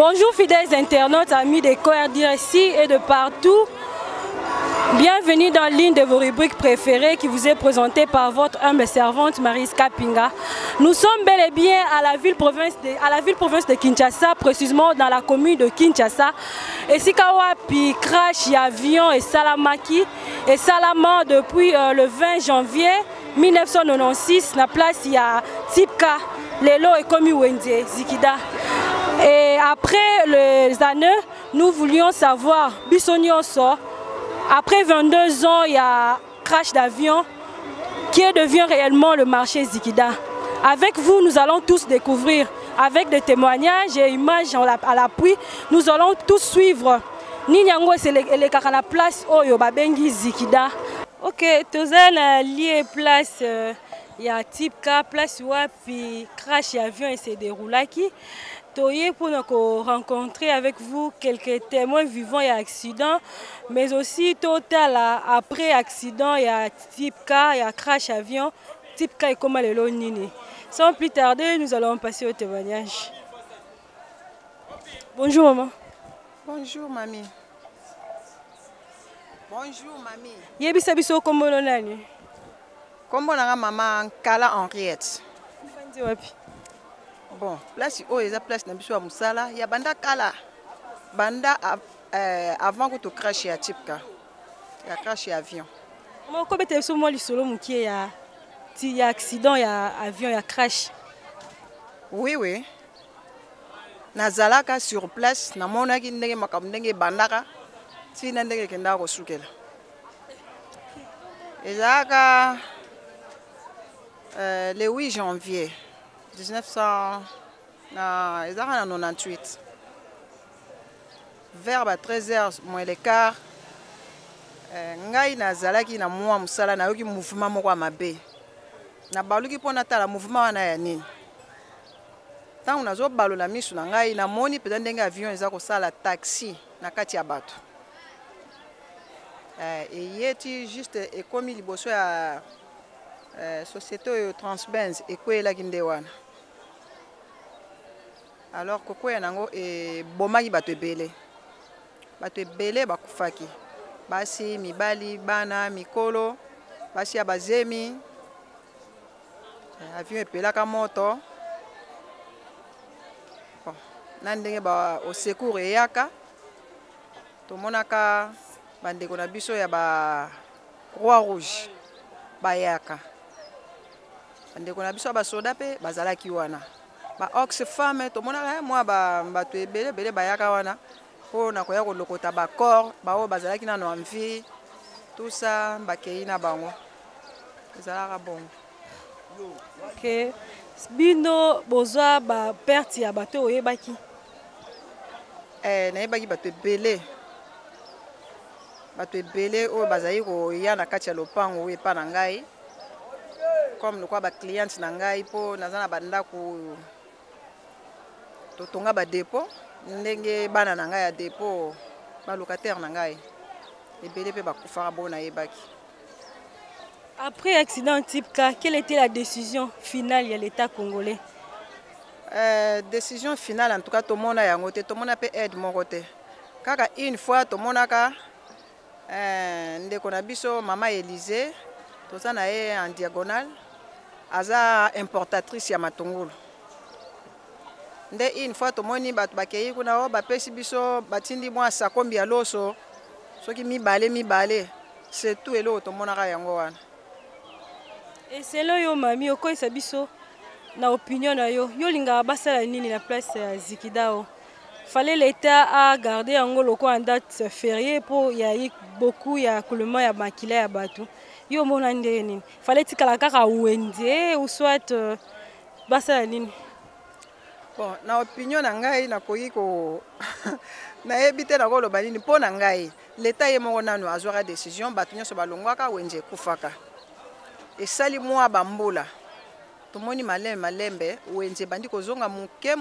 Bonjour fidèles internautes, amis des coeurs d'ici et de partout. Bienvenue dans l'une de vos rubriques préférées qui vous est présentée par votre humble servante Mariska Pinga. Nous sommes bel et bien à la ville-province de Kinshasa, précisément dans la commune de Kinshasa. Et Sikawapi crash avion et Salamaki et Salama depuis le 20 janvier 1996. Na place il y a Tipka, Lelo et Komi Wende, Zikida. Et après les années, nous voulions savoir, Bissonio sort. Après 22 ans, il y a crash d'avion qui devient réellement le marché Zikida. Avec vous, nous allons tous découvrir, avec des témoignages et images à l'appui, nous allons tous suivre. Ninyango c'est le la place Oyo Babengi Zikida. Ok, tozana lié place, il y a Tipka, place Wapi, crash d'avion et c'est déroulé qui. Toye pour nous rencontrer avec vous quelques témoins vivants et accidents, mais aussi total après accident, il y a Tipka, il y a crash avion, Tipka et comment les nini. Sans plus tarder, nous allons passer au témoignage. Bonjour maman. Bonjour mamie. Bonjour mamie. Yebisa biso kombo nani? Kombo na maman Kala Henriette. Fandi wapi? Bon, place où est la place na biso à Musala, il y a banda Kala. Banda avant que tu crash à Tipka. Il y a crash avion. Comment ko bete biso mo lisolo mukie ya accident ya avion ya crash. Oui oui. Nazalaka sur place na mona ki ndenge makambo ndenge bandaka. Ti na ndenge kenda ko sukela. Ezaka le 8 janvier 1998, vers 13h moins le quart, ngai nazalaki na mwa musala na yoki mouvement moko ya mabe. Na baluki pona tala mouvement wana ya nini. Tango nazo balola misu na ngai na moni peut-être ndenge avion eza ko sala taxi na kati ya bato. Et yeti juste ekomi liboso ya société Transbenz ekwela kinde wana. Alors koko ya nango bomaki bato ebele. Bato ebele bakufaki. Basi mibali bana mikolo basi ya bazemi. Avion epelaka moto. Bon, na ndenge ba au secours eyaka. Tomonaka bandeko na biso ya ba Croix Rouge bayaka. Bandeko na biso ba soda pe bazalaki wana. Ba Oxfam to mona moi ba to ebele bele bayaka wana po na koya ko lokota ba corps ba o bazalaki na no envie tout ça ba keina bango ezalaka bon. OK. Bino bozwa ba perte ya bato oyebaki. Na yebaki bato ebele. Bato ebele o bazali ko ya na kati ya lopango we pa na ngai. Comme le quoi ba client na ngai po nazana banda ku totonga ba dépôt ndenge bana na ngai ya dépôt ba locataire na ngai ebele pe bakufaka bona yebaki. Après accident Tipka, quelle était la décision finale de l'État congolais? Décision finale en tout cas tout le monde a yango te tout le monde a pe aide mon côté. Kaka une fois tout le monde a ndeko na biso mama Élysée toza na ye en diagonale aza importatrice ya matungulu. Nde une fois tomoni bato bakei kuna o bapesi biso batindi mwa sakombi ya loso soki mibale c'est tout elo tomonaka yango wana. Et selon yo mami okoyesa biso na opinion na yo linga basala nini na place ya Zikida? Fallait l'État a gardé yango loko en date fériée pour y a eu beaucoup ya coulement ya makila ya bato. Yo mona ndenge nini? Fallait tikala kaka wende ou soit basala nini? Bon, na opinion na ngai na koyi ko na ebite na koloba nini po na ngai l'État ye moko nanu azwaka décision bato nyonso balongwaka wenje kufaka. Esali mwa bambula. Tomoni malembe wenje bandi kozonga muke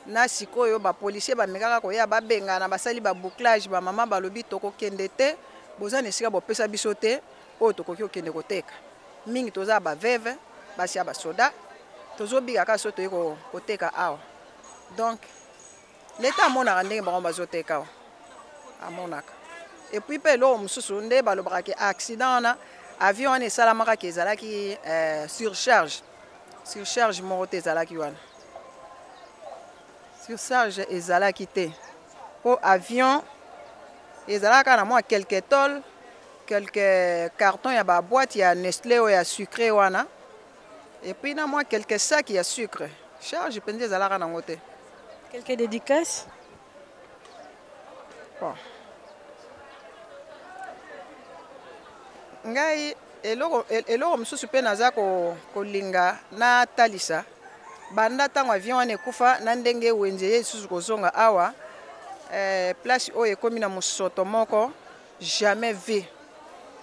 na sikoyo ba policier ba mekaka koya ba benga na basali ba bouclage ba mama balobi toko kende te boza nesika bo pesa biso te o toko kende koteka. Mingi toza ba veve basi ya ba soda tozo biga ka soto yeko koteka awa. Donc L'État amonaka ndenge bango bazoteka amonaka. Et puis pe lo mususu nde balobaka ke accident wana avion wana esalamaka ke ezalaki surcharge moko te ezalaki wana. Surcharge ezalaki te. Po avion ezalaka na mwa quelques tôles, quelques cartons ya ba boîte ya Nestlé ou ya sucré wana. Et puis na mwa quelques sacs ya sucre. Charge penze ezalaka nango te. Quelques dédicaces? Bon. Ngai eloko mususu pe naza kolinga na talisa banda tango avion wana ekufa na ndenge wenze ye susu kozonga awa place oyo ekomi na mosoto moko jamais vu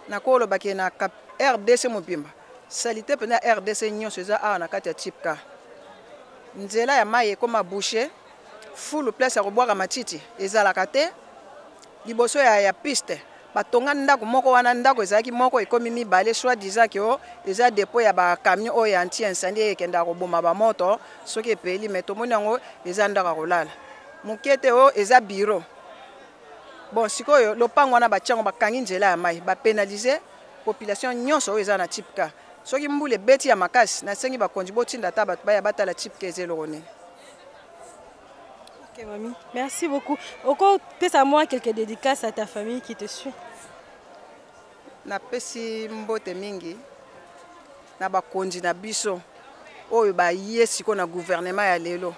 nakoloba ke na RDC mobimba salite pena RDC nyonso eza awa na kati ya tipka nzela ya mai ekoma bouché full place ya kobwaka matiti ezalaka te liboso ya piste batonga ndako moko wana ndako ezalaki moko ekomi mibale soi-disant ke eza dépôt ya bacamion oyo anti incendie ekendaka koboma bamoto soki epeli me tomoni yango eza ndako ya kolala moke te oyo eza bureau. Bon sikoyo lopango wana batiango bakangi nzela ya mai bapenalize population nyonso oyo eza na tipka soki mbula ebeti ya makasi nasengi bakonzi botinda ata bato baya batala tipka eza eloko nini. Ok mamie, merci beaucoup. Oko pesa moi quelques dédicaces à ta famille qui te suit. Napesi mbote mingi na bakonzi na biso oyo baye siko na gouvernement ya lelo.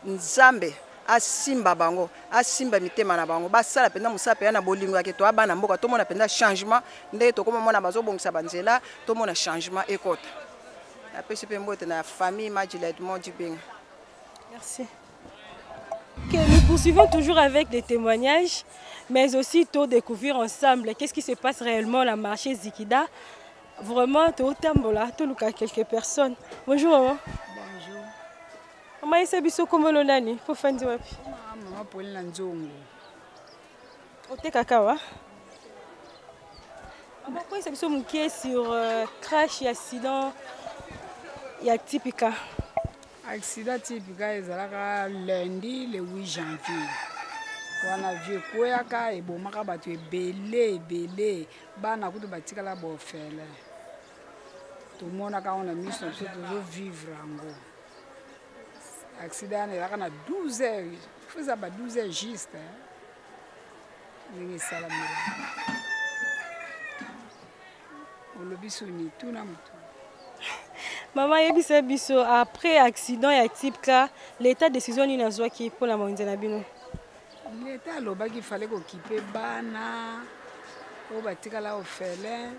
Nzambe asimba bango, asimba mitema na bango, basala penda musala pe na bolingo yake to abana mboka to mona penda changement ndenge to koma mona bazobongisa banzela to mona changement ekota. Napesi pe mbote na famille Majiled Modibing. Merci. Okay, nous poursuivons toujours avec des témoignages, mais aussi découvrir ensemble qu'est-ce qui se passe réellement à la marché Zikida. Vraiment, tu es au Tambola, tu as quelques personnes. Bonjour maman. Bonjour. Maman, est-ce que tu as nani pour faire du web? Maman Pauline Nzongo. Ote kakawa. Maman, pourquoi est-ce que tu es sur crash et accident et typique? Accident typique ezalaka lundi le 8 janvier. Wana vieux koyaka ebomaka bato ebele bana kutu batikala bofele. Tomonaka on a mis sur toujours vivre yango. Accident ezalaka na 12 heures. Faut ba 12 heures juste. Ningi salamira. Olobisuni tuna mutu. Maman yebisa biso après accident ya typique l'état décision ni nazwa ki pour la mondiale bino. L'état alobaki fallait qu'occuper bana o batikala ofele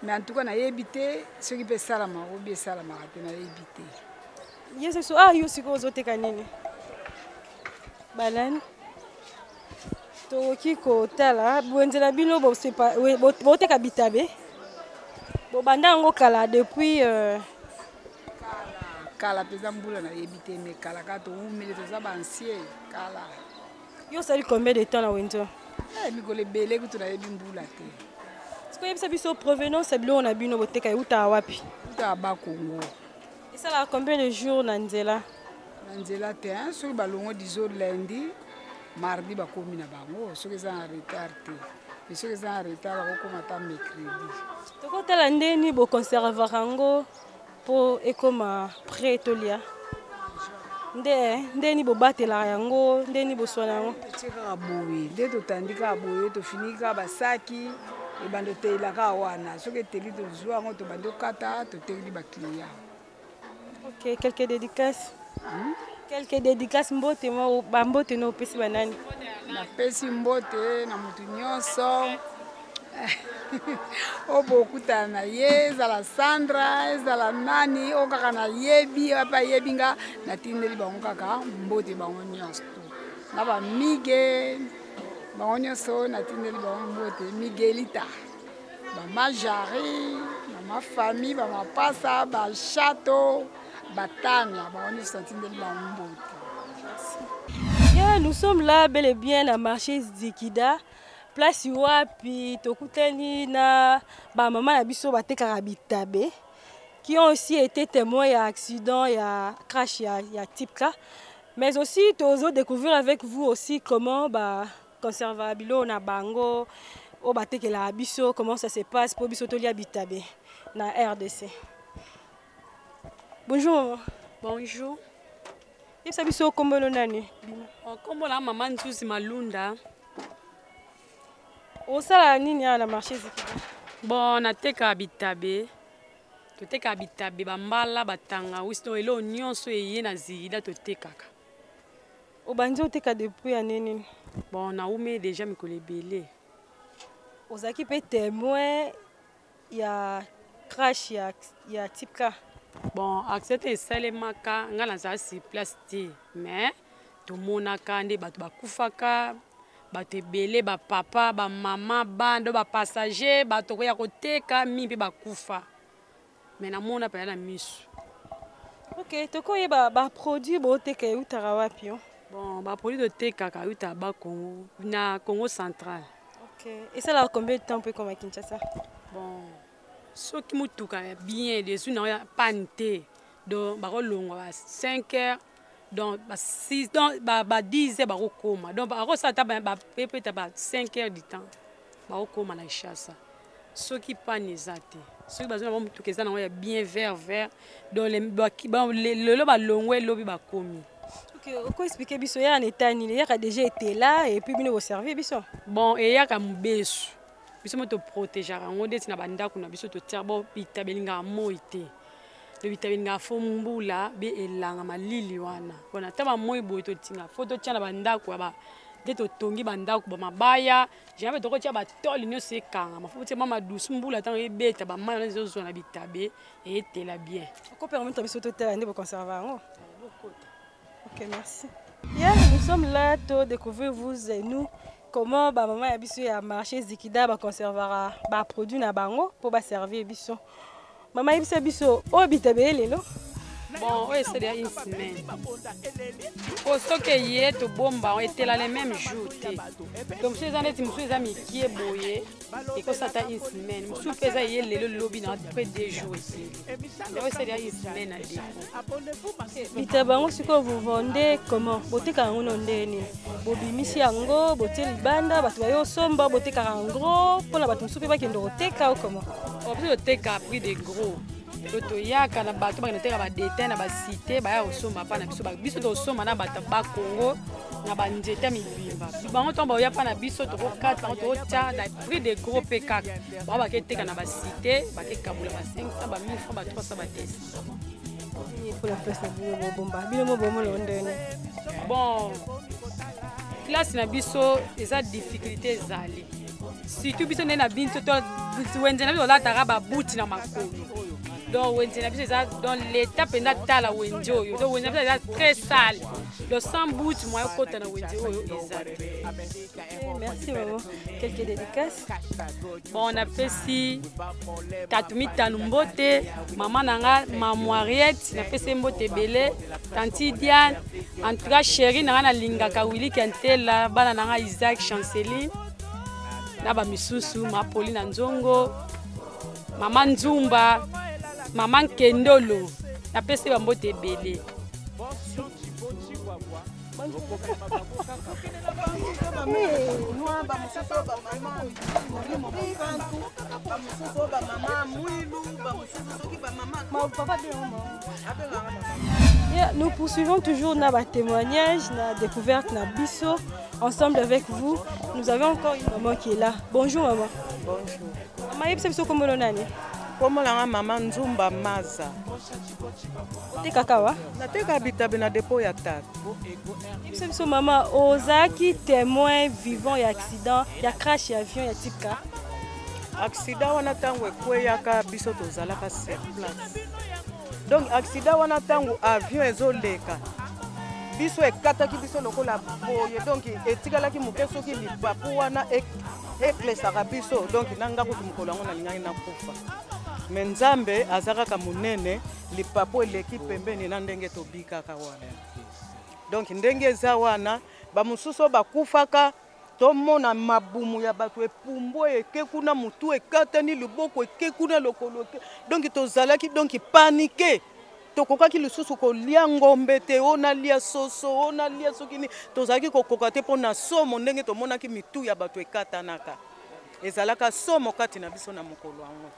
mais en tout cas na yebité ce qui peut salama ou bien salama te na yebité. Yeso so ah yo siko zoteka nini? Balan. To kiko tala mondiale bino bo c'est pas bo teka bitabe. Bo banda ngo kala depuis kala pesa mbula na yebité mais kala ka to umele to za bansier kala. Yo sali combien de temps na wento? Mikolo ebele kutu na yebi mbula te. Siko yebisa biso provenance bilo na bino boteka uta wapi? Uta ba Congo. Et ça là combien de jours na nzela? Na nzela te hein sur balongo dizo lundi, mardi ba komi na bango, soki za en retard te. Et soki za en retard ba koma ta mercredi. Toko tala ndeni bo conserver rango po ekoma prêt tolia. Ndeni bo batela yango, ndeni bo sona yango. Tika boye, nde to tandika boye to finika basaki e bando tela ka wana. Soki teli to zwa ngo to bando kata to teli ba client. OK, quelques dédicaces. Quelques dédicaces mbote mo ba mbote no pesi banani. Na pesi mbote na mutu nyonso. Obo kutana ye zala Sandra zala nani o kaka na yebi apa yebinga na tindeli bango kaka mbote bango nyonso na ba mige bango nyonso na tindeli bango mbote Miguelita ba majari na ma famille ba mapasa ba chateau batania bango nyonso na tindeli bango mbote. Yeah, nous sommes là bel et bien à marché Zikida. Place wapi tokutani na ba maman na biso batekaka bitabe qui ont aussi été témoins ya accident ya crash ya type cas Mais aussi, tu découvrir avec vous aussi comment conserver na bango, comment ça se passe pour biso tolia bitabe na RDC. Bonjour. Bonjour. Et ça biso kombo nani? Kombo la maman Nzuzi Malunda. O sala nini na marché Zikida? Bon, nateka bitabe. Toteka bitabe bambala batanga wisto elo nyonso eye na Zikida totekaka. O banzo teka depuis anene. Bon, na ume déjà mikolo ebele. Ozaki pe témoin ya crash ya tipka. Bon, accepte salemaka ngala za si plastique, mais to monaka nde bato bakufaka, bato ebele ba papa, ba mama, bando ba passager, bato ko ya koteka mimpe bakufa. Mais na mona pa na misu. OK, toko ye ba produit bo teka utara wapi? Bon, ba produit de teka ka uta ba Congo, na Congo central. OK. Et ça là combien de temps pour comme à Kinshasa? Bon, ce qui me touche bien, dessus n'a pas été. Donc, bah, 5 heures, donc 6, donc 10 heures, bah, coma. Donc, bah, ça t'a 5 heures du temps. Bah, coma na chasse. Ce qui pas nézate. Ce qui besoin de tout que ça n'a bien vert. Donc, le bas long le bas commis. OK, pourquoi expliquer biso ya en état ni il a déjà été là et puis bien au servir biso. Bon, et ya comme besu. Biso mo to protéger ngo deti na bandako na biso to terbo bitabelinga moite. Le bitabelinga fombula be elanga malili wana. Bona taba moyi boy to tinga photo tia na bandako ba de to tongi bandako ba mabaya, jamais to ko tia ba toli nyo se kanga. Mafuti mama douce mbula tan ebeta ba mana zo zo na bitabe et etela bien. Ko permettre biso to tela ndebo conserver ngo. OK, merci. Hier, nous sommes là pour découvrir vous et nous comment maman a biso ya marché Zikida ba conservera ba produit na bango pour ba servir biso. Maman a biso o bitabe lelo. Bon, oui, c'est une semaine. Pour ce que hier, tout bomba, on était là les mêmes jours. Donc, je suis amis qui est boyé et que ça a une semaine. Je suis fait hier le lobby dans près de 2 jours ici. Oui, c'est une semaine à dire. Bitabango, ce que vous vendez, comment? Boté karango ndeni. Bobi misi yango, boté libanda, batuayo somba, boté karangro, pour la batum soupe ba kendo teka ou comment? On peut teka à prix de gros. Toto yaka na bato ba noteka ba détail na ba cité ba ya osomba pa na biso ba biso to osomba na bato ba Congo na ba nzeta mibimba bango tomba ya pa na biso to ko 4 bango to tia na prix de gros PK ba ke teka na ba cité ba ke kabula ba 500 ba 1000 francs ba 300 ba 10 pour la place na bomba bino mo bomo lo ndene. Bon classe na biso eza difficulté zali surtout biso na binto to wenze na biso la tara ba buti na makolo. Donc, dans l'étape de la Wendio, c'est très sale. Le sang bout, moi, au côté de la Wendio. Merci, maman. Quelques dédicaces. Bon, on a fait si Tatumi Tanumbote, maman Nanga, maman Henriette, on a fait si Mbote Belé, Tanti Diane, en tout cas, chérie, Nanga Linga Kawili, Kentela, Bana Nanga Isaac Chanceline, Naba Misusu, ma Pauline Nzongo, maman Nzumba. Maman Kendolo, la peste va monter belé. Nous poursuivons toujours nos témoignages, nos découvertes, nos bisso. Ensemble avec vous, nous avons encore une maman qui est là. Bonjour maman. Bonjour. Maman, c'est comment on a? Comment la maman Nzumba Maza? Teka kawa? Na teka bitabe na dépôt ya tata. C'est maman Ozaki témoin vivant et accident, ya crash avion ya tipka. Accident wana tango ekweyaka biso tozalaka sur place. Donc accident wana tango avion ezoleka. Biso ekataki biso lokola boye donc etikalaki moke soki lipapu wana eklesaka biso donc nanga ko mokolo ngo na lingaki na kufa. Mais Nzambe azaka munene lipapo eleki pembeni na ndenge tobikaka wana. Donc ndenge eza wana ba mususu bakufaka tomona mabumu ya bato epumbo eke kuna mutu ekatani luboko eke kuna lokolo. Donc tozalaki donc paniqué. tokokaki lisusu kolia ngombe te onalia soso onalia sokini tozalaki kokoka te mpona somo ndenge tomonaki mitu ya bato ekatanaka ezalaka somo kati na biso na mokolo yango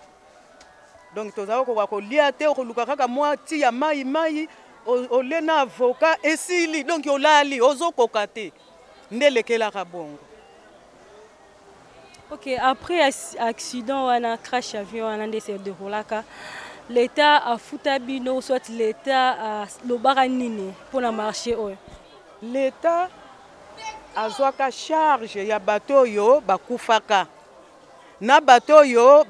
donc tozalaki kokoka kolia te okoluka kaka mwa ti ya mai ole na avocat esili donc olali ozokoka te nde lekelaka bongo. Ok, après accident wana crash avion wana nde se déroulaka l'État a futabino soit l'État a lobaka nini pour na marché oyo. L'État azwaka charge ya bato yo bakufaka na bato yo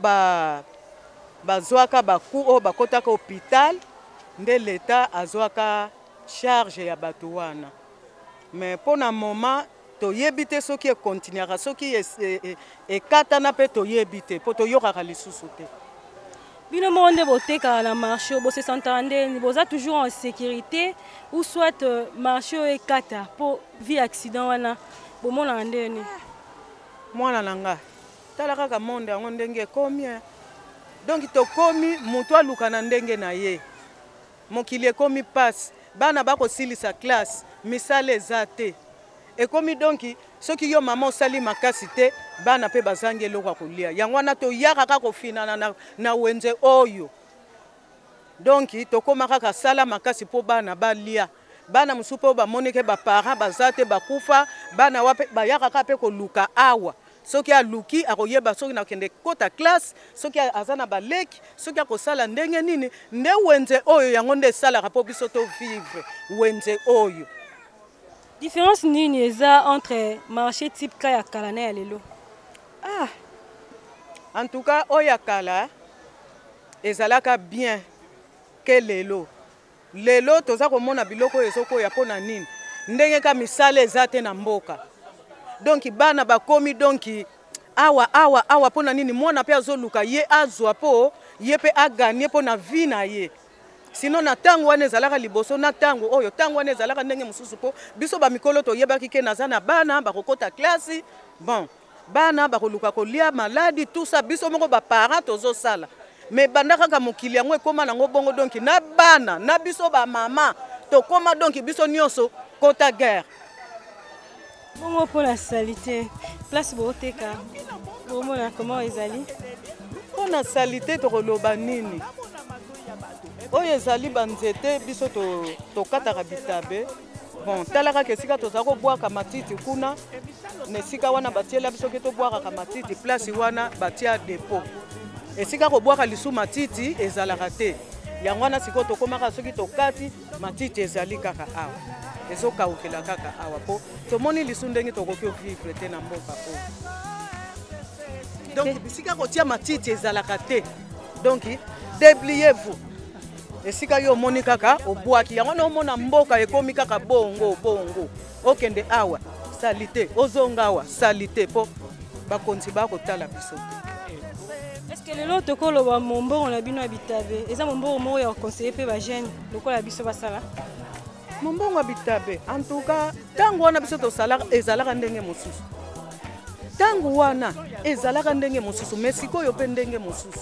bazwaka baku o bakotaka hôpital nde l'État azwaka charge ya bato wana mais pour na moment toyebi te soki ekontinuaka soki ekatana mpe toyebi te mpo toyokaka lisusu te. Bino monde boteka na marché bo se sentande boza toujours en sécurité ou soit marché ekata pour vi accident wana bomona ndeni mwana nanga tala kaka monde yango ndenge ekomi donc tokomi moto aluka na ndenge na ye mokili ekomi passe bana bakosilisa classe misala eza te ekomi donc soki yo mama osali makasi te bana pe bazangi eloko ya kolia yango wana toyaka kaka kofinana na wenze oyo donc tokoma kaka sala makasi mpo bana balia bana mosusu mpo bamoneke baparent baza te bakufa bana wape bayaka kaka mpe koluka awa soki aluki akoyeba soki nakende kota classe soki aza na baleki soki akosala ndenge nini nde wenze oyo yango nde esalaka mpo biso tovivre wenze oyo. Différence nini eza entre marché type ka ya kala na ya lelo? En tout cas oya kala ezalaka bien ke lelo toza komona biloko ezokoya mpona nini ndenge ka misala eza te na mboka donc bana bakomi donc awa mpona nini mwana mpe azoluka ye azwa po ye mpe aganye mpona vi na ye sinon na tango wana ezalaka liboso na tango oyo tango wana ezalaka ndenge mosusu po biso bamikolo toyebaki ke naza na bana bakokota klasi bon bana bakoluka kolia maladi tout ça biso moko baparent tozosala mais banda kaka mokili yango ekoma nango bongo donc na bana na biso bamama tokoma donc biso nyonso kota guerre bongo mpona salite place booteka bomona comment ezali mpona salite tokoloba nini oyo ezali banzete biso tokataka bitabe bon talaka ke esika tozala kobwaka matiti kuna na esika wana batiela biso ke tobwakaka matiti place wana batia depo esika kobwaka lisu matiti ezalaka te yango wana sikoyo tokomaka soki tokati matiti ezali kaka awa ezokawukela kaka awa mpo tomoni lisu ndenge tokoki ovivre te na mboka oyo donc bisika kotia matiti ezalaka te donc débliez-vous esika yo omoni kaka obwaki yango na omona mboka ekomi kaka bongo okende awa salite ozonga awa salite mpo bakonzi bakotala biso te. Est-ce que lelo tokoloba mombongo na bino ya bitabe eza mombongo moko ya conseiller mpe bajeune lokola biso basala mombongo ya bitabe en tout cas ntango wana biso tosalaka ezalaka ndenge mosusu ntango wana ezalaka ndenge mosusu mais sikoyo mpe ndenge mosusu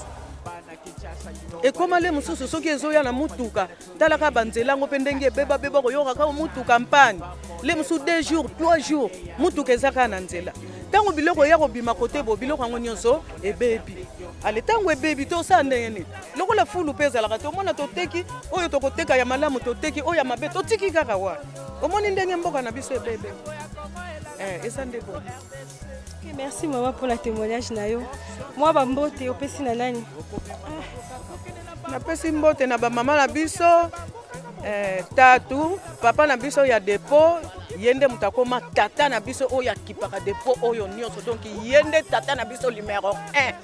ekoma le mosusu soki ezoya na mutuka talaka banzelango mpe ndenge ebebabeba koyoka kaka mutuka mpani le mosusu 2 jours 3 jours mutuka eza kaka na nzela ntango biloko eya kobima kote bo biloko yango nyonso ebebi ale ntango ebebi tosala ndenge nini lokola fulu mpe ezalaka te omona toteki oyo tokoteka ya malamu toteki oyo ya mabe totiki kaka wana omoni ndenge mboka na biso ebebe eza nde bo. Merci maman pour la témoignage na yo. Moi bambote opesi na nani? Napesi mbote na bamama na biso tatu papa na biso ya depo yende mutakoma tata na biso oyo akipaka depo oyo nyonso donc yende tata na biso numéro 1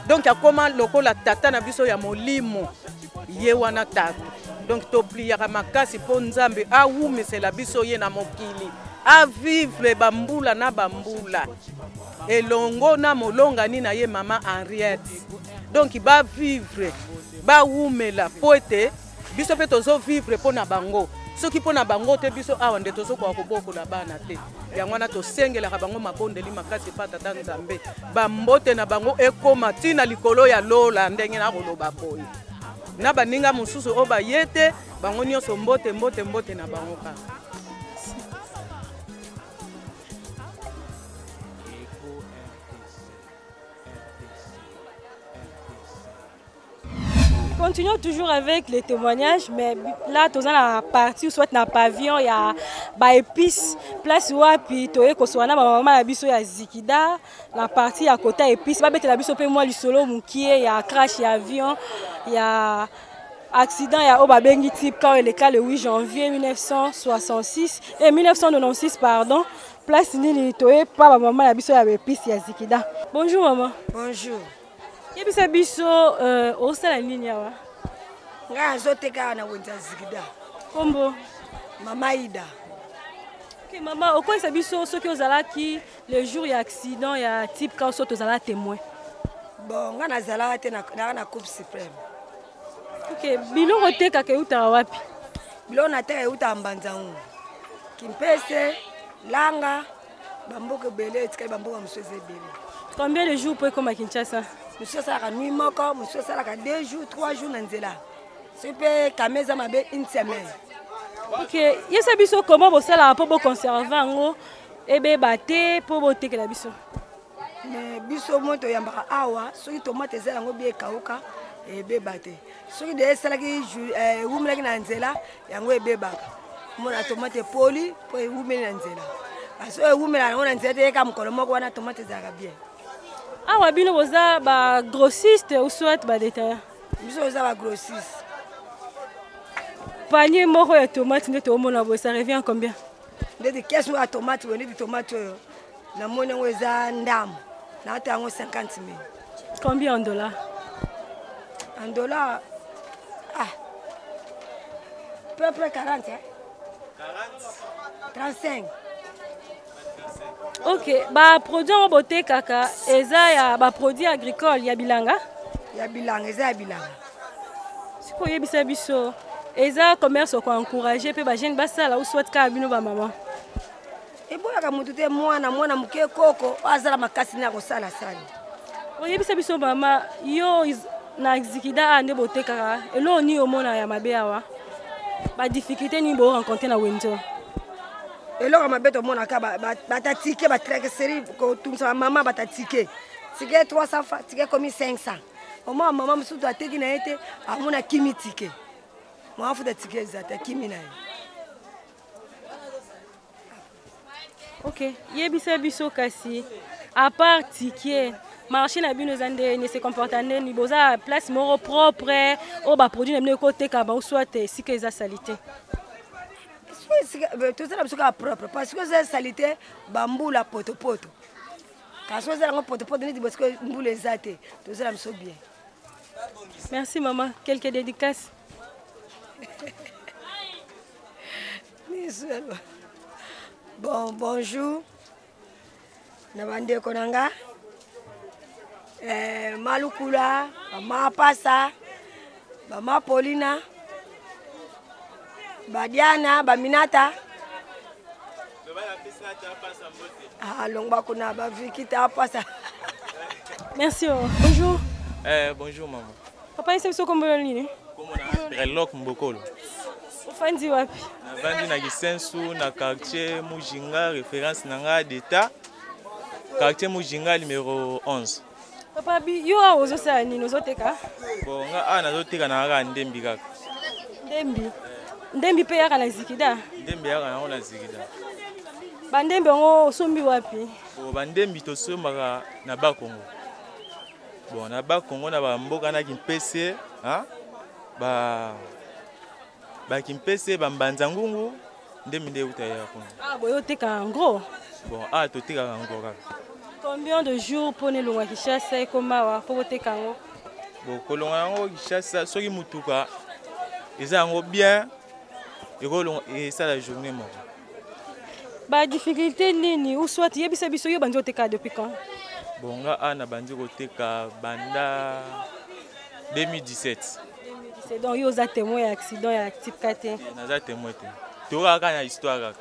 donc akoma lokola tata na biso ya molimo ye wana tatu donc topliaka makasi mpo nzambe awumesela biso ye na mokili avivre bambula na bambula elongo na molongani na ye mama Henriette donc bavivre bawumela po ete biso mpe tozovivre mpo na bango soki mpo na bango te biso awa nde tozokoka kobokola bana te yango wana tosengelaka bango mabondeli makasi mpa tata nzambe bambote na bango ekoma ntina likolo ya lola ndenge na koloba boye. na baninga mosusu oyo baye te bango nyonso mbote na bango kaka. Continuons toujours avec les témoignages, mais là, dans la partie où soit dans le pavillon, il y a des épices, place où puis toye koswana maman la biso ya zikida, la partie à côté épices, pas bête la biso pe moi le solo mukie, il y a crash, il y a avion, il y a accident, il y a obabengi type quand il est le 8 janvier 1966 et 1996 pardon. Place ni toye pas maman la biso ya épices ya zikida. Bonjour maman. Bonjour. Yebisa biso au sala nini awa? Nga zoteka na wenza zikida. Kombo Mama Ida. OK maman, au quoi ça biso ceux qui ozala ki le jour ya accident ya type quand so tozala témoin. Bon, nga nazala te na coupe suprême. OK, biloko teka ke uta wapi? Biloko na teka uta mbanzangu. Kimpese, langa, bamboke belé, tika bamboka msweze belé. Combien de jours pour comme à Kinshasa? Monsieur Salaka nuit moko, monsieur Salaka 2 jours, 3 jours nanzela. C'est kameza mabe une semaine. OK, yesa biso comment vous sala pour conserver ngo ebe baté pour boté que la biso. Mais biso moto yamba awa, soki tomate zela ngo bien kauka ebe baté. Soki de sala ki wumela ki nanzela yango ebe baka. Mona tomate poli pour wumela nanzela. Parce que wumela ngo nanzela te ka mukolo moko wana tomate zaka bien. Ah ouais, bino boza ba grossiste ou soit ba détaillant. Biso boza ba grossiste. Panier moko ya tomate nde to mona bo ça revient combien? Ndeti kesu ya tomate woni di tomate na mona ngo eza ndam. Na ata ngo 50 000. Combien en dollars? En dollars peu près 40 hein. 35. OK, ba produit en beauté kaka eza ya ba produit agricole ya bilanga. Ya bilanga eza ya bilanga. Siko yebisa biso eza commerce ko encourager pe ba jeune basala ou soit ka bino ba maman. E boya ka mutu te mwana muke koko azala makasi na ko sala sala. O yebisa biso mama yo na zikida ande beauté kaka elo ni omona ya mabe awa. Ba difficulté ni bo rencontrer na Wenzo. Eloko mabeto mona ka batatike batreke seri ko tumsa mama batatike. Tike 300 francs, tike komi 500. Au moins maman musutu ateki na ete amona kimi tike. Moi faut de tike zata kimi na. OK, yebisa biso kasi à part tike marché na bino zande ne se comporte ni boza place moro propre o ba produit na bino côté ka ba soit si que za salité. Tout ça est propre parce que c'est salité bambou la poto. Quand on a un poto, on dit parce que nous les athées, tout ça est bien. Merci maman. Quelques dédicaces. Bon, bonjour. Nabande konanga. Malukula, Mama Pasa, Mama Paulina. Badiana, Baminata. Longba kuna ba Vikita pasa. Merci. Bonjour. Bonjour maman. Papa ese biso kombo nini? Kombo na Relok Mbokolo. Ufandi wapi? Na vandi na Gisensu na quartier Mujinga référence nanga d'état. Quartier Mujinga numéro 11. Papa bi yo ozo sa nini ozoteka? Bon nga nazoteka na nga ndembi kaka. Ndembi. Ndembi pe yaka na zikida. Ndembi yaka na zikida. Bandembi ngo sombi wapi? Bo bandembi to sombaka na Bakongo. Bon na Bakongo na ba mboka na Kimpese, hein? Ba Kimpese ba Mbanzangungu, ndembi nde uta ya Kongo. Ah boyo teka en gros. Bon to teka en gros kaka. Combien de jours pour ne longa Kinshasa et comment wa pour teka ngo? Bon kolonga ngo Kinshasa soki mutuka eza ngo bien. Et ça la journée moi. Ba difficulté nini ou soit yebisa biso yo banzo teka depuis quand? Bon nga na bandi ko teka banda 2017. C'est donc yo za témoin accident ya type 4. Na za témoin te. Tora ka na histoire ka.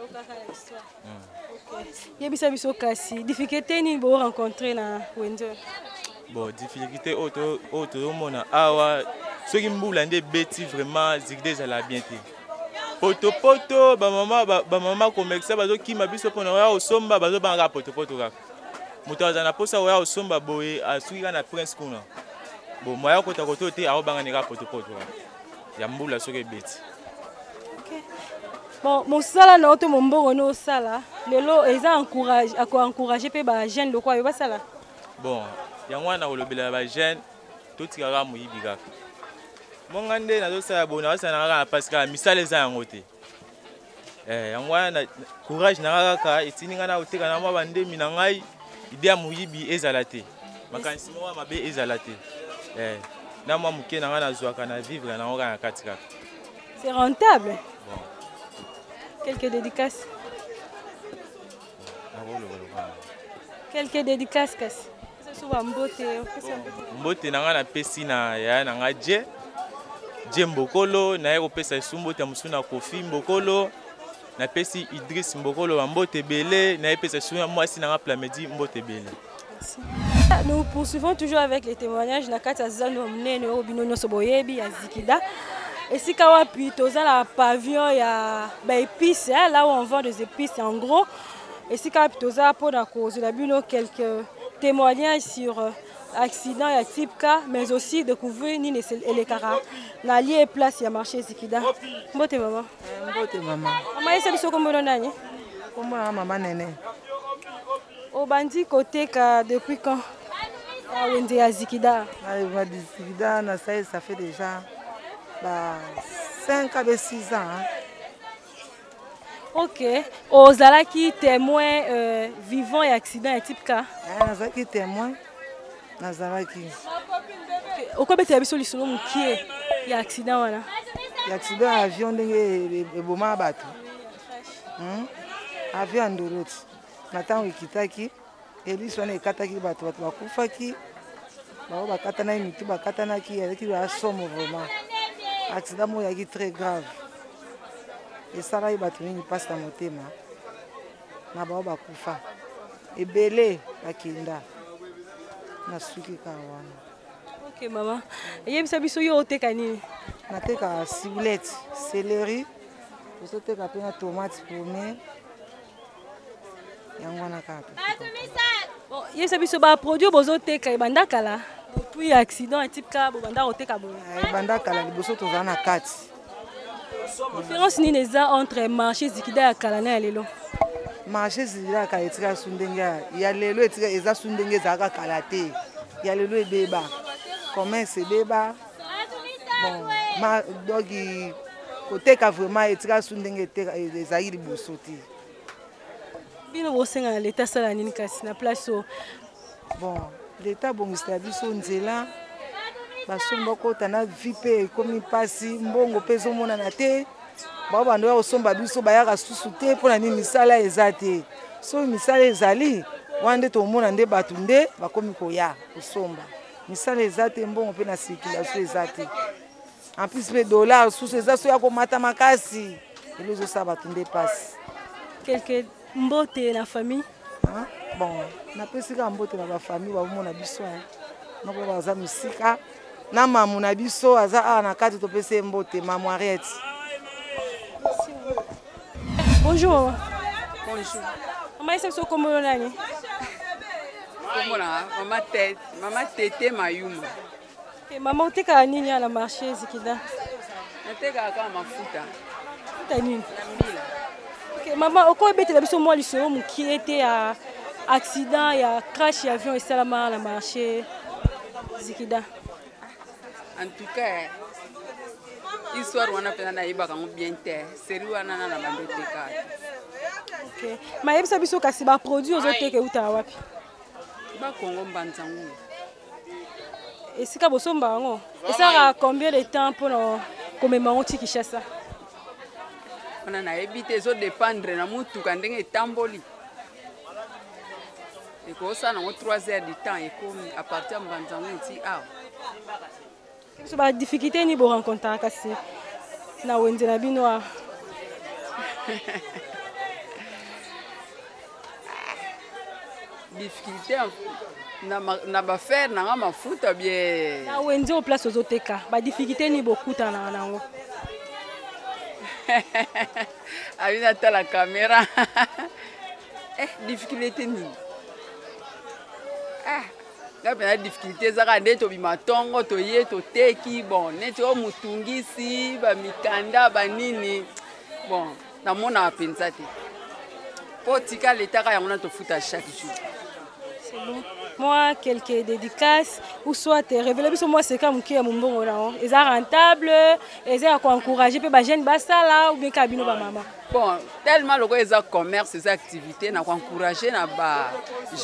Yebisa biso kasi difficulté nini bo rencontrer na Wenzo? Bon difficulté auto mona awa soki mbula nde beti vraiment zikide ezala bien te potopoto bamama komersa bazokima biso mpona oya osomba bazobanga potopoto kaka moto aza na posa oya osomba boye asuki kaka na prince kuna bo moya kota koto te aobanga neka potopoto kaka ya mbula soki ebeti. Bon, mosala na oto mombongo no sala lelo eza encourager pe ba jeune lokwa yo basala. Bon, yango wana kolobela ba jeune totikaka moyibi kaka. Monga nde nazosala bona basala kaka na parce que misala eza yango te. Yango wana courage na kaka etininga na oteka na mwa bandemi na ngai idea moyibi ezala te. Makanisi moko mabe ezala te. Na mwa muke na nga nazwaka na vivre na nga na kati kaka. C'est rentable. Quelques dédicaces. Quelques dédicaces kasi. Souvent mbote nanga na pesi na ya nanga je mbokolo na yeko pesa isumbote musuna Kofi mbokolo na pesi Idriss mbokolo mbote belé na pesa isuna mwasi nanga Plamedi mbote belé. Nous poursuivons toujours avec les témoignages na kati azano mnene obino nyoso boyebi ya Zikida. Et si kawapi toza la pavillon ya ba épices là où on vend des épices en gros. Et si kawapi toza pour na cause la bino quelques témoignages sur accident et type cas mais aussi découvrir ni les cara na lié place ya marché Zikida. Mbote maman. Mbote maman. Maman esa biso kombo nani? Kombo maman nene. Au bandi côté ka depuis quand? Ah wende ya Zikida. Ah Zikida na ça fait déjà 5 à 6 ans. Hein. Ok. Ozalaki témoin vivant et accident et type cas. Nazalaki témoin. Nazalaki. Okobete biso lisolo mukie ya accident wana. Ya accident avion ndenge eboma bato. Avion ndoroti. Natango ikitaki eliso na ekataki bato bakufaki. Bao bakatana mitu bakatanaki yaki ba somo vraiment. Accident mo yaki très grave. Et ça là bato ni passe na motema. Na bao bakufa. Ebele bakinda. Na suki ka wana. OK maman. Yebisa biso yo oteka nini? Nateka ciboulette, céleri, osoteka pe na tomate paumée. Yango na kaka. Bon, yebisa biso ba produit bozoteka ebanda kala. Puis accident type ka banda oteka bo. Ebanda kala liboso tozana na kati. Différence ni neza entre marché Zikida ya kala na lelo. Marché Zikida ka etika sundenge ya lelo etika eza sundenge zaka kala te. Ya lelo ebeba. Commerce ebeba. Bon, ma dogi koteka vraiment etika sundenge teka ezali liboso te. Bino bosenga l'état sala nini kasi na place o. Bon, l'état bongisa biso nzela. Basomba kota na vipe komi pasi mbongo pezo mona na te. Ba bando ya osomba biso bayaka susu te pona ni misala ezate. So misala ezali wande to mona nde batu nde bakomi koya osomba. Misala ezate mbongo pe na circulation ezate. En plus pe dollar susu ezaso ya komata makasi. Elozo sa batu nde pasi. Quelques mbote na famille. Bon, na pesika mbote na ba famille ba mona biso. Na ba baza musika. Na mamu na biso aza na kati to pese mbote mamu Ariette. Bonjour. Bonjour. Maman esa biso kombo nani? Maman Tete Mayuma. Okay, maman oteka nini na marché Zikida? Nateka kama mafuta. Mafuta nini? Mbila. Okay, maman okobetela biso mwa lisolo mukie ete ya accident ya crash ya avion esalama na marché Zikida. En tout cas, histoire wana pena na yeba kango bien te. Série wana na bandeteka. OK. Ma yebisa biso kasi ba produit ozoteka uta wapi? Ba Kongo Mbanzangu. Esika bosomba yango. Esaka combien de temps pour komema ngoti Kinshasa? Wana na ebite zo dépendre na mutuka ndenge etamboli. Eko sa na 3 heures du temps ekomi à partir de Mbanzangu ti a. So ba difficulté ni bo rencontrer kasi na wende na bino a. Difficulté na ba faire na mafuta bien. Na wenze au place ozoteka. Ba difficulté ni beaucoup na nango. Avina ta la caméra. Difficulté ni. La difficulté zaka ndeto bimatongo to ye to teki bon neti o mutungisi ba mikanda ba nini bon na mona apenza te po tika leta ka yango na to futa chaque jour. C'est bon. Moi quelques dédicaces ou soit révéler biso moi c'est comme qui ya mumbongo na ils are rentable ils are encourager pe ba jeune basala ou bien kabino ba mama. Bon, tellement le gars commerce, ces activités, n'a pas encouragé n'a pas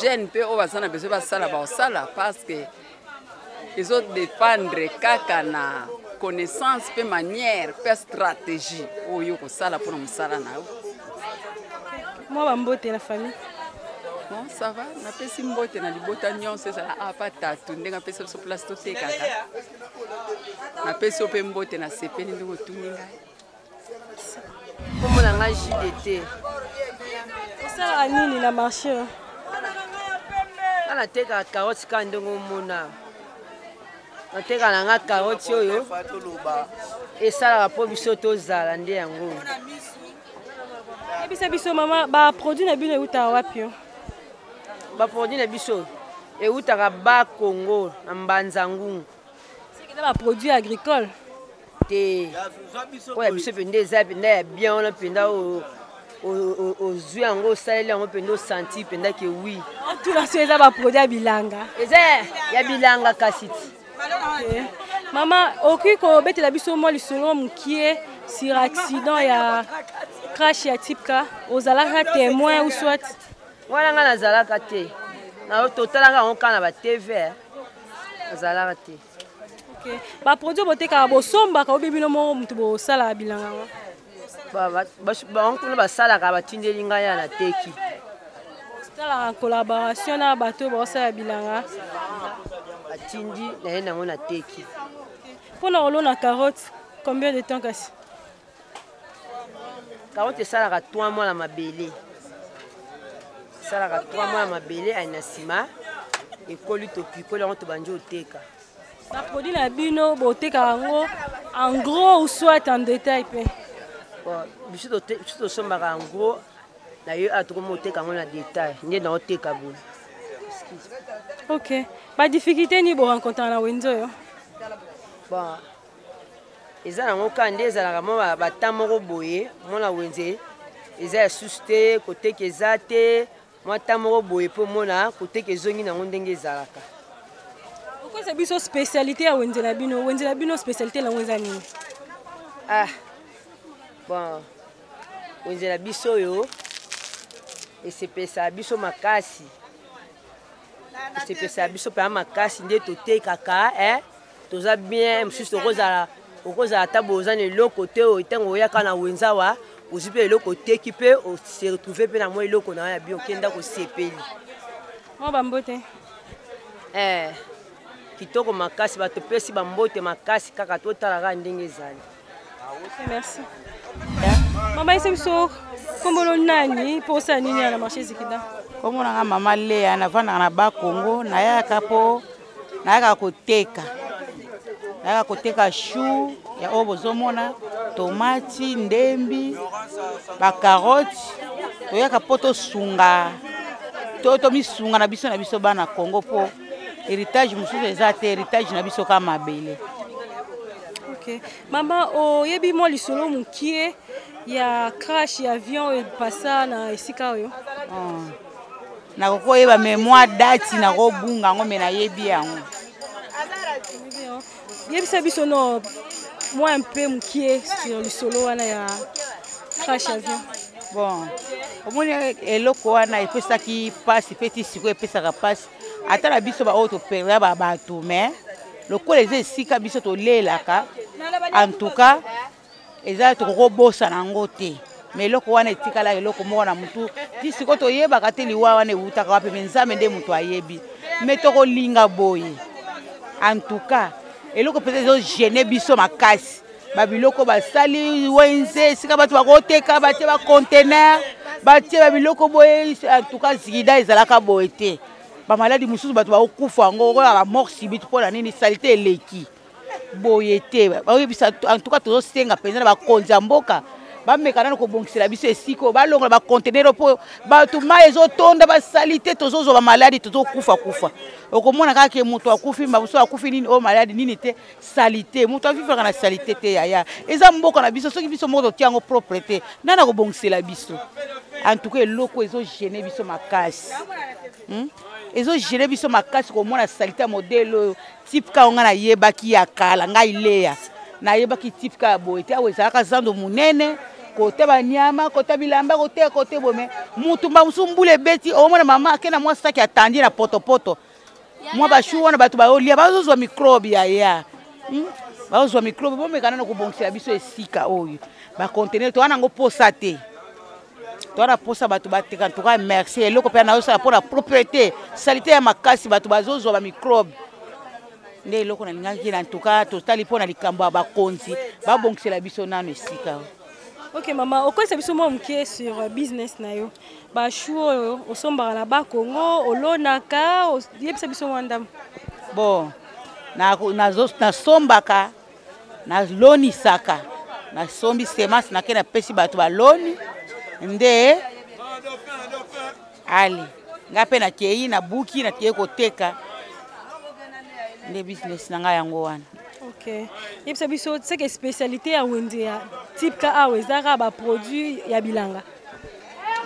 jeune peu au bassin besoin de ça là parce que ils ont dépendre kaka na connaissance peu manière peu stratégie au yoko ça là pour nous ça là na. Moi bambote la famille. Bon, ça va, na pesi mbote na libota nyonse ça a pas tatu ndenga pesi so place to te kaka. Na pesi ope mbote na sepeni ndiko tuninga. Comment on a JDT? Ça a nini na marché? On a teka carotte kandongo mona. On teka na carotte oyo. Et ça la po biso to zala nde yango. Ebisa biso mama ba produit na bino euta wapi yo? Ba produit na biso euta ka ba Congo na Mbanzangu. C'est que ba produit agricole. Ouais, biso pende za penda bien on penda au zui yango salele yango penda senti penda ke oui. Tout la c'est ba produit bilanga. Eza ya bilanga kasiti. Maman, oki ko betela biso mo lisolo mukie sur accident ya crash ya tipka ozalaka témoin ou soit wala nga nazalaka te. Na totalanga on kana ba TV. Nazalaka te. OK. Ba produit boteka bo somba ka obibino mo mutu bo sala bilanga. Ba on kuna ba sala ka ba tindeli ngaya na teki. C'est la collaboration na bateau bo sala bilanga. Atindi na yena ngona teki. Pour na rolo na carotte, combien de temps kasi? Carotte sala ka 3 mois na mabele. Sala ka 3 mois na mabele aina sima ekoli to pikoli on to banjo oteka. Ba produit na bino boteka yango en gros ou soit en détail pe. Bon, biso to somba en gros na yo atomo oteka ngona détail, nde na oteka bo. OK. Ba difficulté ni bo rencontrer na wenzo yo. Bon. Ezala ngoka nde ezala ka mo ba tamoko boye, mona wenze. Ezala susté côté kezate, moi tamoko boye po mona côté kezongi na ndenge ezalaka. Pourquoi c'est biso spécialité ya wenze na bino? Wenze na bino spécialité la wenza nini? Ah. Bon. Wenze na biso yo. Et c'est pesa biso makasi. C'est pesa biso pa makasi nde totekaka, toza bien msusu okozala taboza ne lokote o tango yaka na wenza wa ozipe eloko teki pe o se retrouver pe na mo eloko na ya bio kenda ko sepeli. Mo bambote. Kitoko makasi bato pesi bambote makasi kaka totalaka ndenge ezali. Merci. Mama ise biso kombolo nani posa nini na marché Zikida? Komo na mama Lea na vana na ba Congo na yaka po na yaka koteka. Na yaka koteka chou ya obozomona tomati ndembi ba carotte to yaka poto sunga to misunga na biso bana Congo po héritage mususu ezate héritage na biso kama mabele. OK. Mama o yebi mo lisolo mukie ya crash ya avion et passa na esika oyo. Na kokoyeba mémoire date na kobunga ngo mena yebi yango. Yebisa biso no moi un peu mukie sur lisolo wana ya crash avion. Bon. Omoni eloko wana epesaki passe petit siko epesaka passe. Ata na biso ba auto perdre ba bato mais lokola eza esika biso to lelaka en tout cas eza to kobosa nango te mais eloko wana etikala eloko moko na mutu ti siko to yebaka te liwa wana eutaka wapi me nzambe nde mutu ayebi mais tokolinga boye en tout cas eloko peut ezo gêner biso makasi babiloko basali wenze esika bato bakoteka batie ba conteneur batie babiloko boye en tout cas Zikida ezalaka boye te bamaladi mosusu bato baokufa yango okoya bamort subite mpo na nini salite eleki boye te bayebisa en tout cas tozosenga mpenza na bakonzi ya mboka bameka nano kobongisela biso esika balongola bacontener mpo bato mai ezotonda basali te tozozwa bamaladi tozokufa okomona kaka moto akufi mosusu akufi nini oyo maladi nini te sali te moto avivaka na salite te yaya eza mboka na biso soki biso moko totiango propre te nana kobongisela biso en tout cas eloko ezogene biso makasi ezogene biso makasi komona salite ya modele oyo type ka nga nayebaki ya kala ngai leya nayebaki type ka boye te awo ezalaka zando monene kote banyama kote bilamba kote bome mutu mba mosusu mbula ebeti omona mama akena mwa saki atandi na potopoto mwa bashu wana bato baolia bazozwa microbe yaya bazozwa microbe bomekana na kobongisela biso esika oyo bacontener to wana yango posa te toana posa bato bateka toka merci eloko mpe naosala mpona propriété salite ya makasi bato bazozwa bamicrobe nde eloko nalingaki na ntuka totali mpona likambo ya bakonzi babongisela biso nano esika. Ok mama, okoyesa biso mwa moke sur business na yo bashu oyo osombaka na bakongo olonaka yebisa biso mwa ndambo. Bon nasombaka nalonisaka nasombi semence nake napesi bato baloni nde ali nga mpe nakei na buki nakei koteka nde business na ngai yango wana. Ok. Yebisa biso tseke spécialité ya wenze ya type ka awe ezaka ba produit ya bilanga.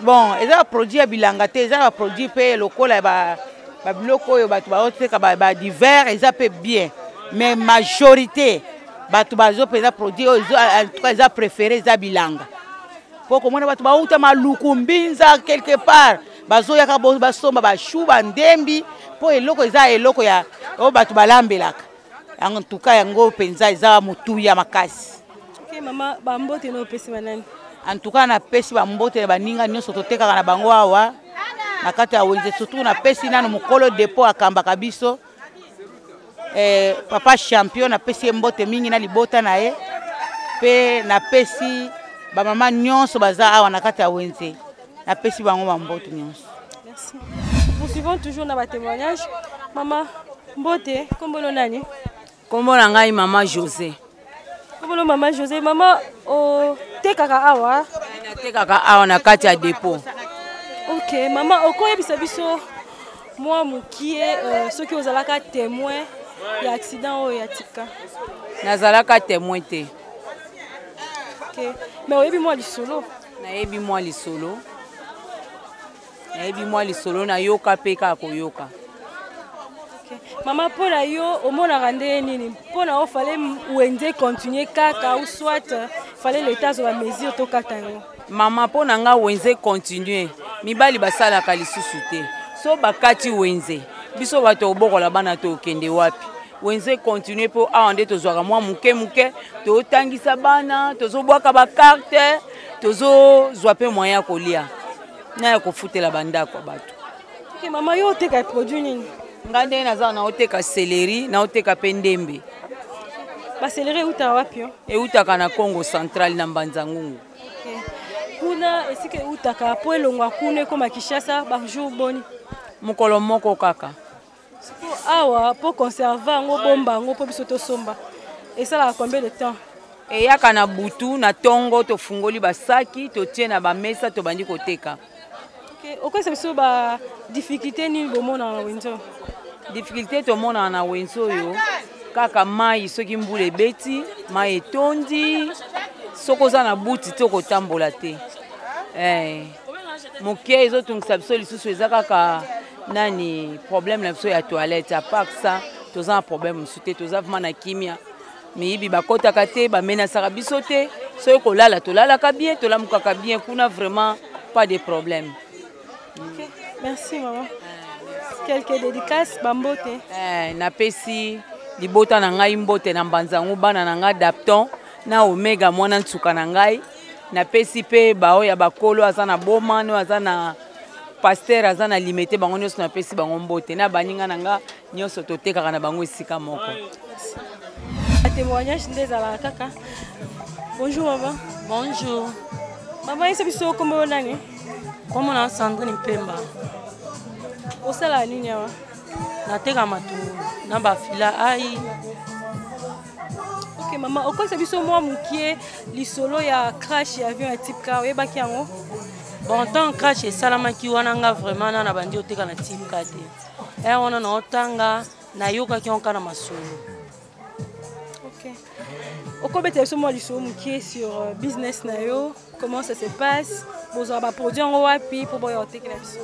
Bon, ezaka produit ya bilanga te, ezaka produit pe lokola ba biloko oyo bato baoteka ba divers eza pe bien. Mais majorité bato bazo peza produit oyo en tout cas eza préféré eza bilanga. Poko mona bato bauta maluku mbinza quelque part bazo yaka basomba ba chou bandembi po eloko eza eloko ya o bato balambelaka. En tout cas yango penza eza mutuya makasi. Ok mama bambote no pesi manani. En tout cas na pesi bambote baninga nyonso totekaka na bango awa na kati ya wenze surtout na pesi nano mukolo depot akamba kabiso papa champion na pesi mbote mingi na libota na ye pe na pesi ba mama nyonso baza awa na kati ya wenze na pesi bango bambote nyonso. Merci. Poursuivons toujours na ba témoignage. Mama mbote kombolo nani? Kombo na ngai mama José. Kombolo mama José, mama o tekaka awa? Na tekaka awa na kati ya depot. Ok, mama okoyebisa biso mwa mukie soki ozalaka témoin ya accident oyo ya tika. Nazalaka témoin te. Ok, mais oyebi mwa lisolo? Nayebi mwa lisolo. Nayebi mwa lisolo na yoka pe kaka koyoka. Mama pona yo omonaka nde nini pona o fallait wenze continuer kaka ou soit fallait l'état sur la mesure to kata yo. Mama pona nga wenze continuer mibali basalaka lisusu te so bakati wenze biso bato obokola bana to kende wapi wenze continuer po awa nde tozwaka mwa muke totangisa bana tozobwaka bakarte tozozwa pe moyen ya kolia na ya kofutela bandako bato. Ok mama yo oteka produit nini? Ngande naza na oteka céleri na oteka pendembe. Ba céleri uta wapi yo? Eutaka na Congo Central na Mbanzangungu. Okay. Kuna esike utaka po elongwa kuna koma Kinshasa ba jour boni. Mukolo moko kaka. Sipo awa po conserver ngo bomba ngo po biso to somba. Et ça la combien de temps? E yaka na butu na tongo to fungoli basaki to tie na ba mesa to bandi koteka. Okay, okoyesa biso ba difficulté ni bomona na wenzo. Difficulté to mona na wenzo yo kaka mai soki mbula ebeti mai etondi sokoza na buti to kotambola te. Moke ezotungisa biso lisusu eza kaka nani problème na biso ya toilette à part ça toza un problème sute toza vraiment na kimia miyibi bakotaka te bamenasaka biso te soki kolala tolalaka bien tolamukaka bien kuna vraiment pas de problème. Okay. Merci maman. Quelques dédicaces bambote. Napesi libota na ngai mbote na Mbanzangu bana na ngai Dapton na Omega mwana ntsuka na ngai. Napesi pe bao ya bakolo azana bomano azana pasteur azana limité bango nyonso napesi bango mbote na baninga na nga nyonso totekaka na bango esika moko. Témoignage ndezala kaka. Bonjour maman. Bonjour. Maman yesa biso kombo nani? Comment on Sandrine Pemba. osala nini awa? Nateka matungulu na bafila ai. Ok maman, okoyesa biso mwa mokie lisolo ya crash ya avion ya type K oyebaki yango? Bon, tant crash esalamaki wana nga vraiment na bandi oteka na type K te. Wana na otanga na yokaki onka na masolo. Ok. Okobeta biso mwa lisolo mokie sur business na yo, comment ça se passe? Bozwa ba produit yango wapi po boya otekela biso?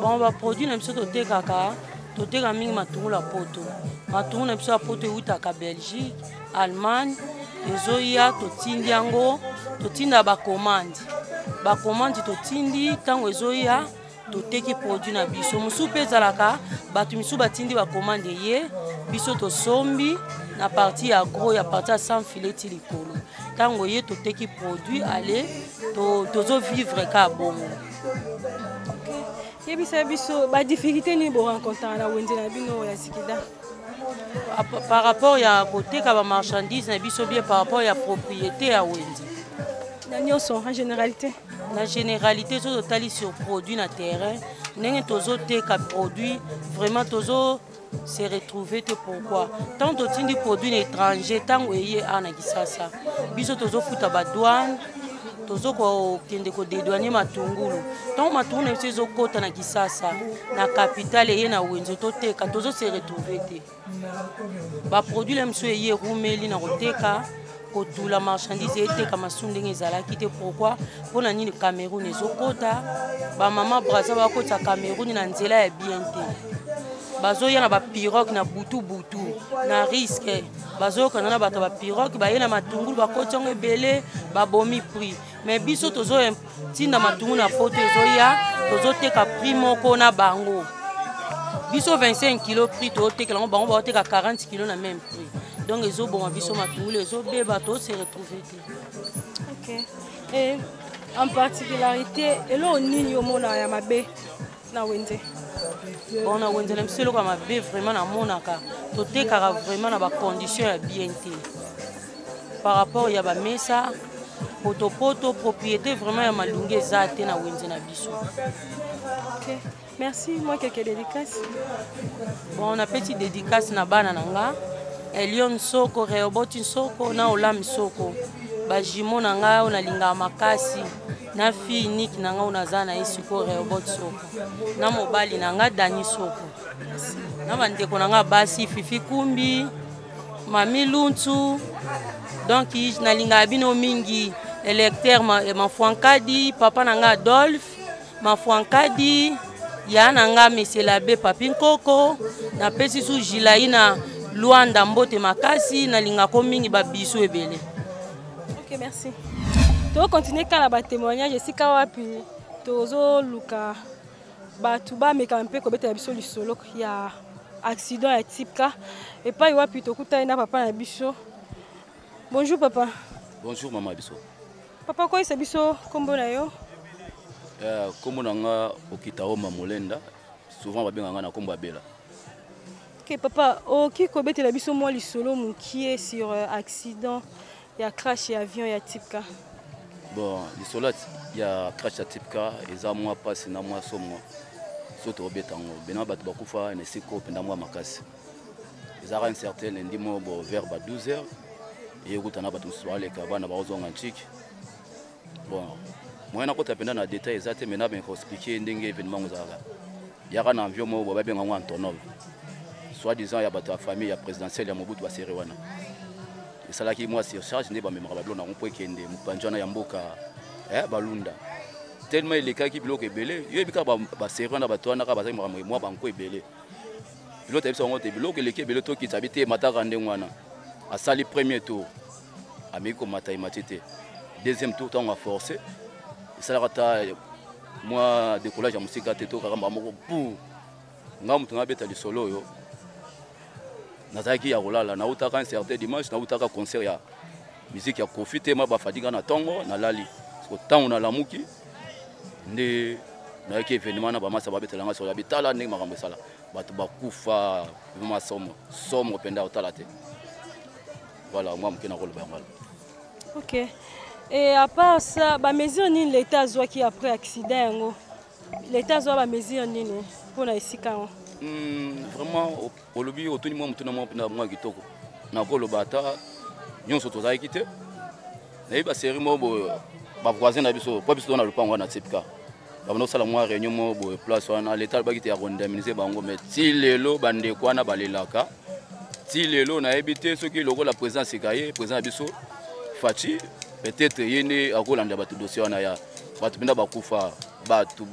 Bon, ba produit na biso totekaka, toteka mingi matungulu ya poto. Matungulu na biso ya poto eutaka Belgique, Allemagne, ezoya totindi yango, totinda ba commande. Ba commande totindi tango ezoya toteki produit na biso. Musu pe zalaka batu misu batindi ba commande ye, biso tosombi na partie ya gros ya partie ya sans filet likolo. Tango ye toteki produit aller tozo vivre ka bongo. Yebisa biso ba difficulté ni bo rencontrer na wenze na bino ya Sikida. Par rapport à côté ka ba marchandise na biso bien par rapport à propriété à wenze. Na nyonso en généralité. La généralité so totali sur produit na terrain, ndenge tozo teka produit vraiment tozo se retrouver te pourquoi tant totindi produit étranger tant oyé ana kisasa biso tozo futa ba douane tozo ko kende ko dédouaner matungulu tant matungulu na biso kota na kisasa na capitale ye na wenze toteka tozo se retrouver te ba produit la mso ye rumeli na koteka kotula marchandise eteka masundenge ezalaki te pourquoi pona nini Cameroun ezokota ba mama braza bakota Cameroun na nzela ya bien te bazoya na ba pirogue na butu na risque bazoka na bato ba pirogue ba yena matungulu bakota ngo ebele ba bomi prix mais biso tozo tinda matungulu na poto ezoya tozo teka prix moko na bango biso 25 kg prix to teka ngo bango ba teka 40 kg na même prix. Donc les eaux bon biso matungulu les eaux be bateau se retrouver. OK. Et en particularité elo nini omona ya mabe na wenze? Bon na wenze même selo comme mabe vraiment na monaka to tekaka vraiment na ba conditions ya bien té. Par rapport ya ba mesa poto propriété vraiment ya malunge zate na wenze na biso. OK. Merci, moi quelques dédicaces. Bon on a petite dédicace na bana nanga. Elion Soko, Reoboti Soko, na Olam Soko. Bajimo nanga unalinga makasi. Na fi Nick nanga unazana isiko Reoboti Soko. Na mobali nanga Dani Soko. Na bandeko nanga basi Fifi Kumbi, Mami Luntu. Donc nalinga bino mingi. Électeur ma Fuankadi, papa nanga Adolphe, ma Fuankadi, ya nanga Monsieur l'abbé Papin Koko, na pesi su Jilaina Luanda mbote makasi na linga ko mingi ba biso ebele. OK, merci. To continuer kala ba témoignage sika wapi tozo luka batu ba mekampe ko beta biso lisolo ya accident ya type K et pas wapi to kuta na papa na biso. Bonjour papa. Bonjour maman biso. Papa ko isa biso kombo na yo? Kombo nanga Okitaoma Molenda. Souvent ba benga na kombo abela. Ok papa, qui kobete la biso moi lisolo qui est sur accident, il y a crash et avion, il y a type K. Bon, lisolo il y a crash à type K, et ça moi passe na moi somo. Soto obetango, bena batu bakufa ne siko penda moi makasi. Les arrêts incertains ndimo bo vers 12h et yokutana batu swale ka bana bazonga nchiki. Bon, moi na kota penda na détail exact mais na ben expliquer ndenge événement ngozaka. Yaka na avion mo ba benga ngwa Antonov. Soit-disant, il y a la famille, il y a présidentielle, il y a Mobutu Baserewana. Et ça là qui moi sur charge, n'est pas même rablon, on peut qu'il y ait des Mupanjana Yamboka, Balunda. Tellement les cas qui bloquent belé, il y a des cas Baserewana, Batoana, Bazay, moi, Banco et belé. L'autre épisode, il bloque les Kébélé qui s'habitent Matarandéwana. À Sali premier tour, Amiko Mataï Matete. Deuxième tour, on a forcé. Et ça là, moi, décollage à Moussika Teto, Karamba, pour. Ngamu tunabeta lisolo yo. Nazaki ya rolala na utaka un certain dimanche na utaka concert ya musique ya Kofite ma ba fadiga na tongo na lali. Parce que tant na lamuki nde na yake événement na ba masa ba betela nga so ya bitala ndenge makambo sala. Batu bakufa vraiment somo penda utala te. Voilà moi mkena rolo ba ngala. OK. Et à part ça, ba mesure ni l'état zo qui après accident ngo. L'état zo ba mesure nini? pour na esika. Vraiment au lobby au tout moi mutuna moi kitoko. Na ko lo bata nyonso tozali kité. Na iba série mo bo ba voisin na biso, pas biso na lupango na TIPCA. Ba no sala moi réunion mo bo place wana l'état ba kité ya condamniser bango mais ti lelo bande kwana balelaka. Ti lelo na ebité ce qui logo la présence ikaye, présent biso Fachi peut-être yene akolanda batu dossier wana ya batu penda bakufa, batu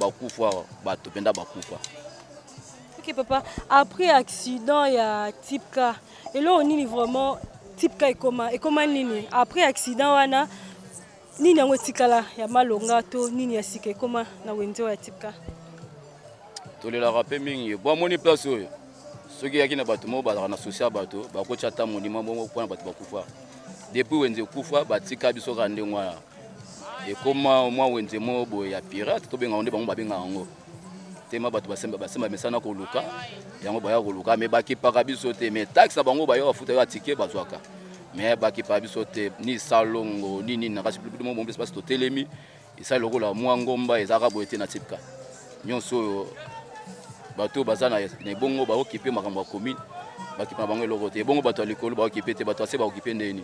penda bakufa. Ok papa, après accident il y a TIPCA et là on est vraiment TIPCA et comment nini après accident wana nini yango tikala ya malonga to nini ya sike comment na wenzo ya TIPCA to le la rappel mingi bon moni place oyo soki yaki na batu mo ba na social bato ba ko chata monima bongo pour batu bakufa depuis wenze kufa batika biso ka ndengwa et comment moi wenze mo bo ya pirate to benga onde bango ba benga ngo tema batu basemba mesana ko luka yango baya ko luka me baki paka biso te me taxe bango ba yo afuta yo ticket bazwaka mais baki pa biso te ni salongo ni na kasi plus mo bombe espace to telemi isa loko la mwa ngomba ezaka boete na TIPCA nyonso bato bazana na bongo ba okipe makambo ya commune baki pa bango loko te bongo bato alikolo ba okipe te bato ase ba okipe ndeni.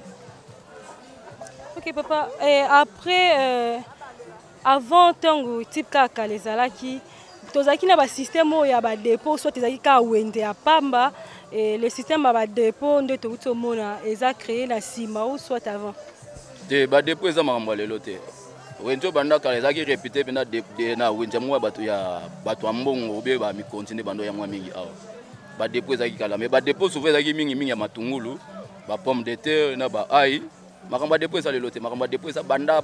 Ok papa, et après avant tango TIPCA kalezalaki tozaki na ba système ya ba dépôt soit tozaki ka wende ya pamba et le système ba dépôt nde to mona eza créé na sima ou soit avant te ba dépôt eza makambo lelo te wenjo banda kalezaki répéter pena na wenja mwa bato ya bato ambongo obe ba mi continuer bando ya mwa mingi awa ba dépôt ezaki kala mais ba dépôt souvent ezaki mingi ya matungulu ba pomme de terre na ba ai makambo dépôt eza lelo te makambo dépôt eza banda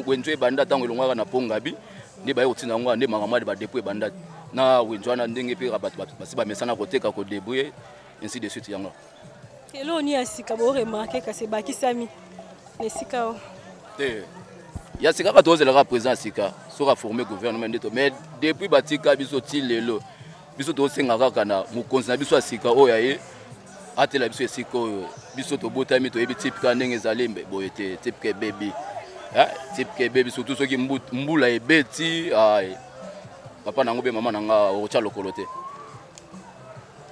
wenjo banda tango elongwaka na pongabi ndi ba yotina ngwa ndi makambo ba dépôt banda na wenjo na ndenge pe bato basiba mesana koteka ko débrouiller ainsi de suite yango elo ni asika bo remarquer ka se bakisami nesika te ya sika ka tozela ka président sika sera formé gouvernement ndeto mais depuis batika biso ti lelo biso to senga kaka na mukonzi na biso asika oya ye atela biso esika oyo biso to botami to yebi TIPCA ndenge zalembe boyete TIPCA baby TIPCA baby surtout soki mbula ebeti ay papa nango be mama nanga ocha lokolo te.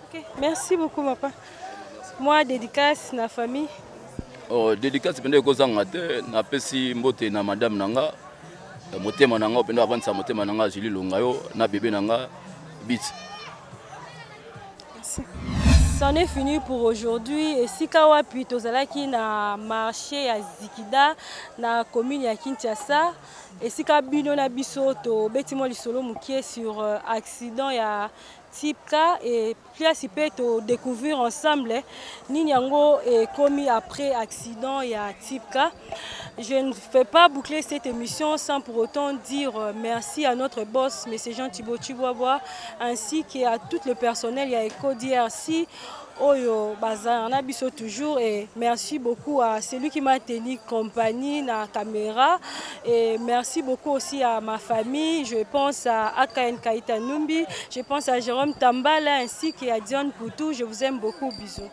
Ok, merci beaucoup papa. Moi dédicace na famille. Oh dédicace pende ko zanga te na pesi mbote na madame nanga motema nanga pende avanza motema nanga Julie Longayo na bébé nanga bit. Merci. C'en est fini pour aujourd'hui. Et si Kawapi tozalaki na marché à Zikida na commune ya Kinshasa et si kabino na biso to betimo lisolo mukie sur accident ya TIPCA et plus peut to découvrir ensemble nini yango est commis après accident ya TIPCA. Je ne fais pas boucler cette émission sans pour autant dire merci à notre boss M. Jean Thibaut Chiboaboa ainsi qu'à tout le personnel ya Eco DRC Oyo Bazar na biso toujours et merci beaucoup à celui qui m'a tenu compagnie na caméra et merci beaucoup aussi à ma famille, je pense à Akaen Kaita Numbi, je pense à Jérôme Tambala ainsi qu'à Dion Poutou, je vous aime beaucoup, bisous.